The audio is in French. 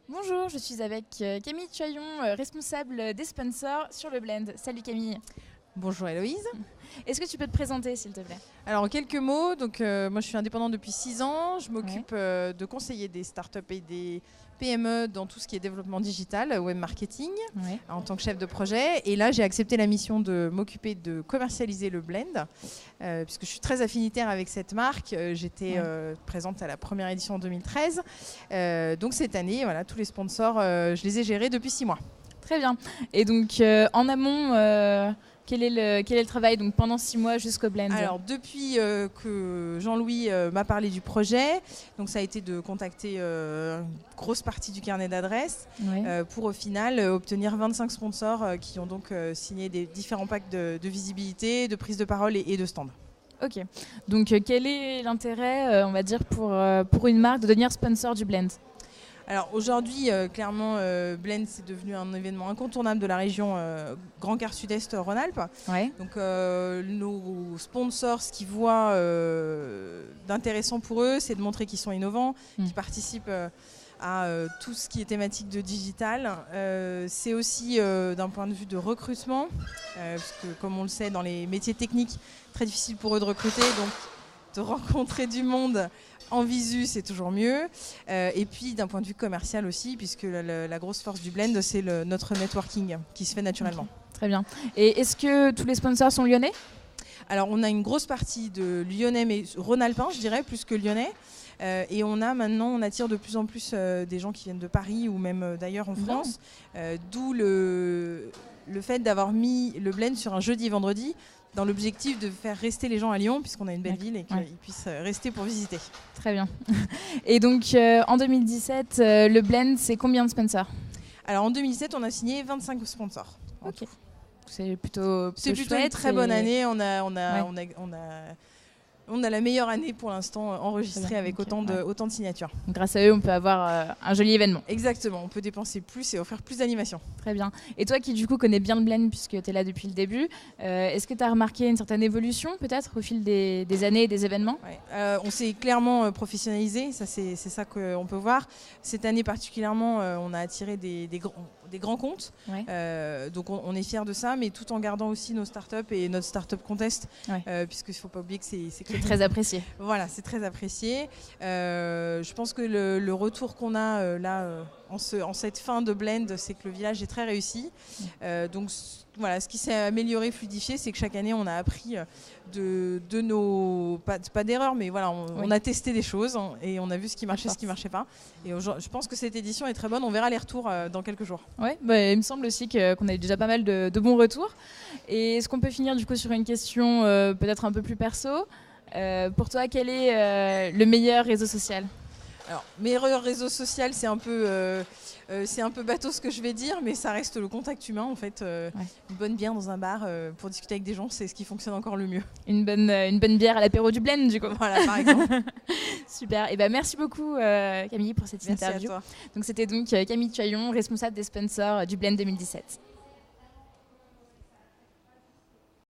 Bonjour, je suis avec Camille Tuaillon, responsable des sponsors sur le Blend. Salut Camille. Bonjour Héloïse. Est-ce que tu peux te présenter s'il te plaît? Alors en quelques mots, moi je suis indépendante depuis 6 ans. Je m'occupe de conseiller des startups et des PME dans tout ce qui est développement digital, web marketing, en tant que chef de projet. Et là j'ai accepté la mission de m'occuper de commercialiser le Blend, puisque je suis très affinitaire avec cette marque. J'étais présente à la première édition en 2013. Donc cette année, voilà, tous les sponsors, je les ai gérés depuis 6 mois. Très bien. Et donc en amont... Quel est le travail donc, pendant 6 mois jusqu'au Blend? Alors, depuis que Jean-Louis m'a parlé du projet, donc ça a été de contacter une grosse partie du carnet d'adresses pour au final obtenir 25 sponsors qui ont donc signé des différents packs de visibilité, de prise de parole et de stand. Ok. Donc, quel est l'intérêt, on va dire, pour une marque de devenir sponsor du Blend? Alors aujourd'hui, clairement, Blend c'est devenu un événement incontournable de la région Grand Quart Sud-Est Rhône-Alpes. Donc nos sponsors, ce qu'ils voient d'intéressant pour eux, c'est de montrer qu'ils sont innovants, qu'ils participent à tout ce qui est thématique de digital. C'est aussi d'un point de vue de recrutement, parce que comme on le sait, dans les métiers techniques, très difficile pour eux de recruter. Donc de rencontrer du monde en visu, c'est toujours mieux. Et puis d'un point de vue commercial aussi, puisque la grosse force du Blend, c'est notre networking qui se fait naturellement. Okay. Très bien. Et est-ce que tous les sponsors sont lyonnais? Alors on a une grosse partie de lyonnais, mais rhône-alpin, je dirais, plus que lyonnais. Et on attire de plus en plus des gens qui viennent de Paris ou même d'ailleurs en France. D'où le fait d'avoir mis le Blend sur un jeudi et vendredi, dans l'objectif de faire rester les gens à Lyon, puisqu'on a une belle ville et qu'ils puissent rester pour visiter. Très bien. Et donc, en 2017, le Blend, c'est combien de sponsors? Alors, en 2017, on a signé 25 sponsors. Ok. C'est plutôt chouette, une très bonne année. On a la meilleure année pour l'instant enregistrée avec autant de signatures. Grâce à eux, on peut avoir un joli événement. Exactement, on peut dépenser plus et offrir plus d'animations. Très bien. Et toi qui du coup connais bien le Blend puisque tu es là depuis le début, est-ce que tu as remarqué une certaine évolution peut-être au fil des années et des événements? On s'est clairement professionnalisé, ça c'est ça qu'on peut voir. Cette année particulièrement, on a attiré des grands comptes, donc on est fiers de ça, mais tout en gardant aussi nos startups et notre startup contest, puisqu'il ne faut pas oublier que c'est très apprécié. Voilà, c'est très apprécié. Je pense que le retour qu'on a en cette fin de Blend, c'est que le village est très réussi. Donc voilà, ce qui s'est amélioré, fluidifié, c'est que chaque année on a appris de nos pas d'erreurs, mais voilà, on a testé des choses et on a vu ce qui marchait, ce qui marchait pas. Et je pense que cette édition est très bonne. On verra les retours dans quelques jours. Ouais, il me semble aussi qu'on a eu déjà pas mal de bons retours. Et est-ce qu'on peut finir du coup sur une question peut-être un peu plus perso? Pour toi, quel est le meilleur réseau social? Alors, meilleur réseau social, c'est un peu bateau ce que je vais dire, mais ça reste le contact humain en fait. Une bonne bière dans un bar pour discuter avec des gens, c'est ce qui fonctionne encore le mieux. Une bonne bière à l'apéro du Blend du coup. Voilà, par exemple. Super. Et merci beaucoup Camille pour cette interview. Merci à toi. Donc c'était donc Camille Tuaillon, responsable des sponsors du Blend 2017.